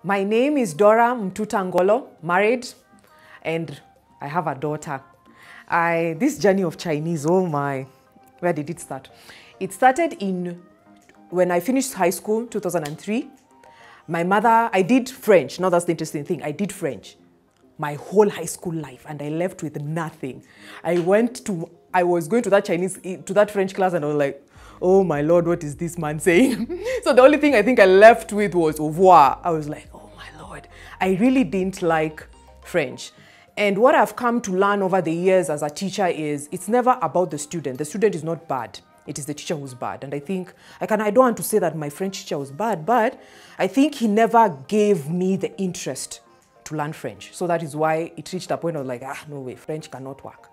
My name is Dora Mtutangolo, married, and I have a daughter. This journey of Chinese, oh my, where did it start? It started when I finished high school, 2003. My mother, I did French. Now that's the interesting thing. I did French my whole high school life, and I left with nothing. I was going to that French class, and I was like, oh my Lord, what is this man saying? So the only thing I think I left with was au revoir. I was like, oh my Lord. I really didn't like French. And what I've come to learn over the years as a teacher is it's never about the student. The student is not bad. It is the teacher who's bad. And I think, I don't want to say that my French teacher was bad, but I think he never gave me the interest to learn French. So that is why it reached a point of like, no way, French cannot work.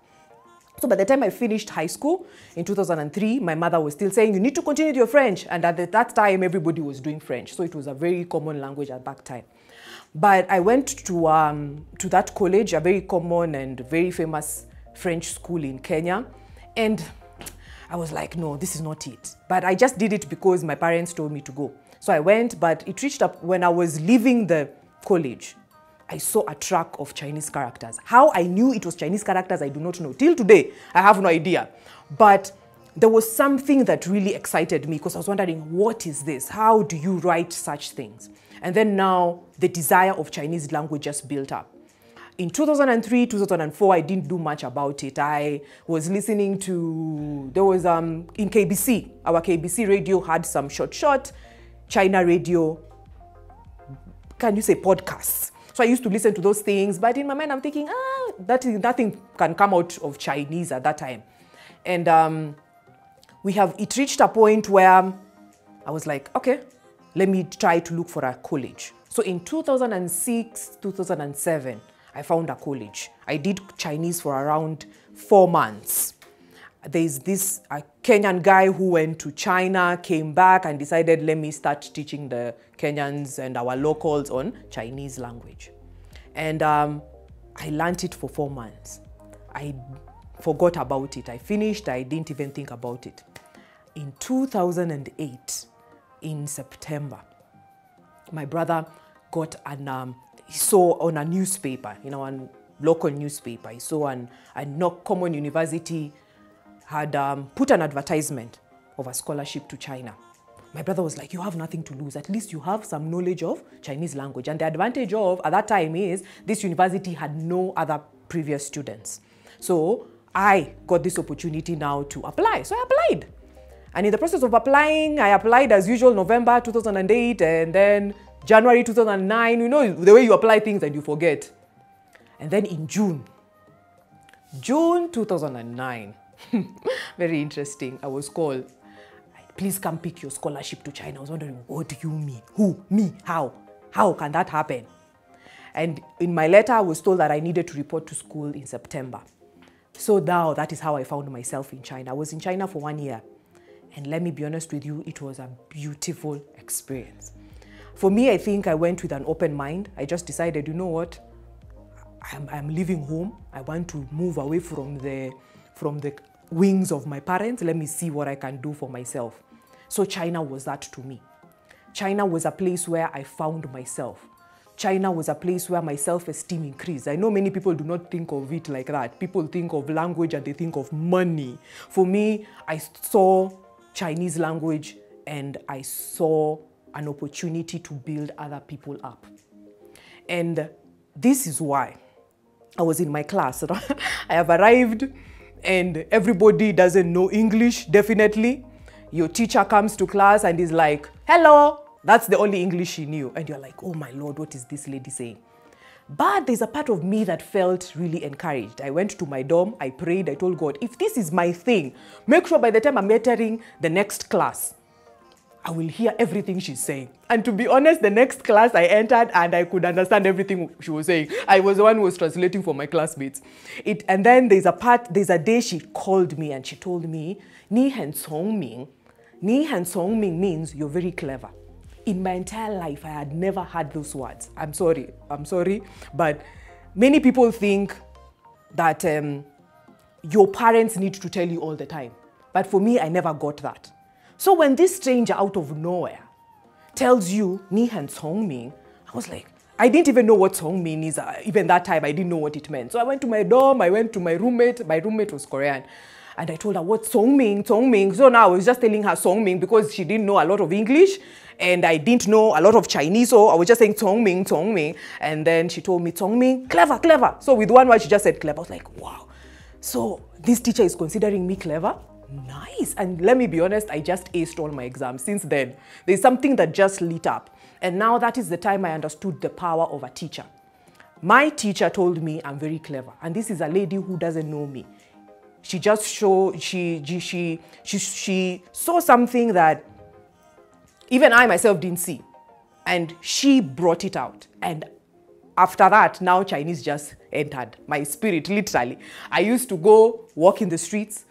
So by the time I finished high school in 2003, my mother was still saying, you need to continue your French. And at that time, everybody was doing French. So it was a very common language at that time. But I went to that college, a very common and very famous French school in Kenya. And I was like, no, this is not it. But I just did it because my parents told me to go. So I went, but it reached up when I was leaving the college. I saw a truck of Chinese characters. How I knew it was Chinese characters, I do not know. Till today, I have no idea. But there was something that really excited me because I was wondering, what is this? How do you write such things? And then now, the desire of Chinese language just built up. In 2003, 2004, I didn't do much about it. I was listening to, in KBC, our KBC radio had some short China radio, can you say podcasts? So I used to listen to those things, but in my mind, I'm thinking, nothing can come out of Chinese at that time. And it reached a point where I was like, okay, let me try to look for a college. So in 2006, 2007, I found a college. I did Chinese for around 4 months. There's this Kenyan guy who went to China, came back and decided, let me start teaching the Kenyans and our locals on Chinese language. And I learned it for 4 months. I forgot about it. I finished, I didn't even think about it. In 2008, in September, my brother got he saw on a newspaper, a local newspaper, he saw a common university had put an advertisement of a scholarship to China. My brother was like, you have nothing to lose. At least you have some knowledge of Chinese language. And the advantage at that time is this university had no other previous students. So I got this opportunity now to apply. So I applied. And in the process of applying, I applied as usual, November 2008, and then January 2009. You know, the way you apply things and you forget. And then in June 2009, very interesting, I was called, please come pick your scholarship to China. I was wondering, what do you mean? Who? Me? How? How can that happen? And in my letter, I was told that I needed to report to school in September. So now that is how I found myself in China. I was in China for 1 year. And let me be honest with you, it was a beautiful experience. For me, I think I went with an open mind. I just decided, you know what? I'm leaving home. I want to move away from the wings of my parents. Let me see what I can do for myself. So China was that to me. China was a place where I found myself. China was a place where my self-esteem increased. I know many people do not think of it like that. People think of language and they think of money. For me, I saw Chinese language and I saw an opportunity to build other people up. And this is why I was in my class. I have arrived and everybody doesn't know English, definitely. Your teacher comes to class and is like, hello. That's the only English she knew. And you're like, oh my Lord, what is this lady saying? But there's a part of me that felt really encouraged. I went to my dorm, I prayed, I told God, if this is my thing, make sure by the time I'm entering the next class, I will hear everything she's saying. And to be honest, the next class I entered and I could understand everything she was saying. I was the one who was translating for my classmates. And then there's a day she called me and she told me, Ni hen song ming. Ni hen song ming means you're very clever. In my entire life, I had never heard those words. I'm sorry, but many people think that your parents need to tell you all the time. But for me, I never got that. So when this stranger out of nowhere tells you, Ni Han Song Ming, I was like, I didn't even know what Songming is. Even that time, I didn't know what it meant. So I went to my dorm, I went to my roommate. My roommate was Korean. And I told her, what's Songming? Songming. So now I was just telling her Songming because she didn't know a lot of English. And I didn't know a lot of Chinese. So I was just saying Songming, Songming. And then she told me, Songming, clever, clever. So with one word, she just said clever. I was like, wow. So this teacher is considering me clever? Nice. And let me be honest, I just aced all my exams. Since then, there's something that just lit up. And now that is the time I understood the power of a teacher. My teacher told me I'm very clever. And this is a lady who doesn't know me. She just she saw something that even I myself didn't see. And she brought it out. And after that, now Chinese just entered my spirit, literally. I used to go walk in the streets,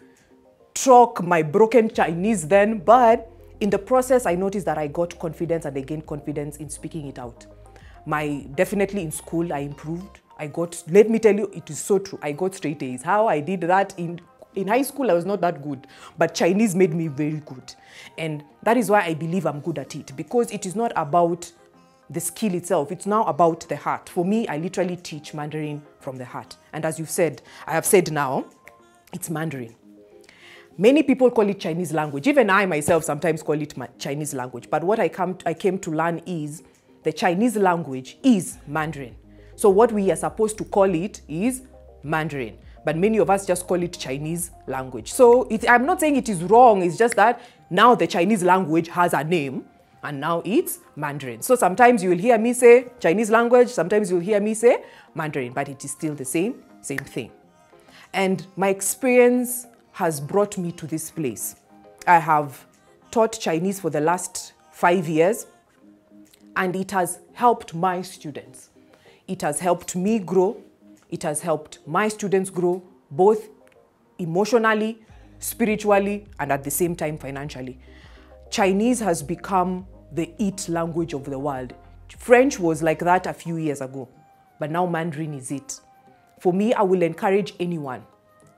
talk my broken Chinese then, but in the process, I noticed that I got confidence and I gained confidence in speaking it out. Definitely in school, I improved. Let me tell you, it is so true. I got straight A's. How I did that in high school, I was not that good, but Chinese made me very good. And that is why I believe I'm good at it, because it is not about the skill itself. It's now about the heart. For me, I literally teach Mandarin from the heart. And as you've said, I have said now, it's Mandarin. Many people call it Chinese language. Even I myself sometimes call it Chinese language. But what I came to learn is the Chinese language is Mandarin. So what we are supposed to call it is Mandarin. But many of us just call it Chinese language. So I'm not saying it is wrong. It's just that now the Chinese language has a name and now it's Mandarin. So sometimes you will hear me say Chinese language. Sometimes you'll hear me say Mandarin. But it is still the same thing. And my experience has brought me to this place. I have taught Chinese for the last 5 years, and it has helped my students. It has helped me grow. It has helped my students grow, both emotionally, spiritually, and at the same time financially. Chinese has become the it language of the world. French was like that a few years ago, but now Mandarin is it. For me, I will encourage anyone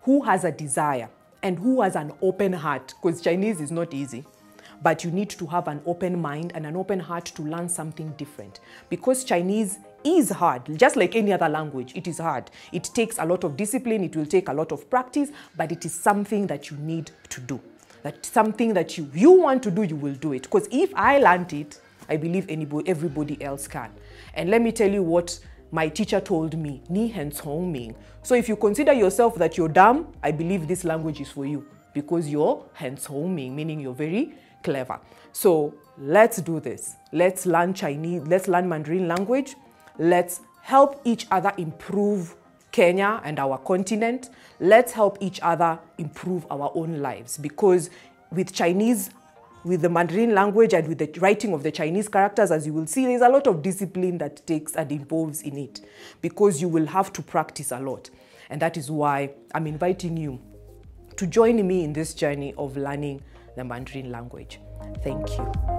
who has a desire and who has an open heart, because Chinese is not easy, but you need to have an open mind and an open heart to learn something different, because Chinese is hard. Just like any other language, it is hard. It takes a lot of discipline, it will take a lot of practice, but it is something that you need to do. That's something that you want to do, you will do it. Because if I learned it, I believe everybody else can. And let me tell you what my teacher told me, Ni Hen Cong Ming. So if you consider yourself that you're dumb, I believe this language is for you, because you're Hen Cong Ming, meaning you're very clever. So let's do this. Let's learn Chinese, let's learn Mandarin language. Let's help each other improve Kenya and our continent. Let's help each other improve our own lives, because with Chinese, with the Mandarin language and with the writing of the Chinese characters, as you will see, there's a lot of discipline that takes and involves in it, because you will have to practice a lot. And that is why I'm inviting you to join me in this journey of learning the Mandarin language. Thank you.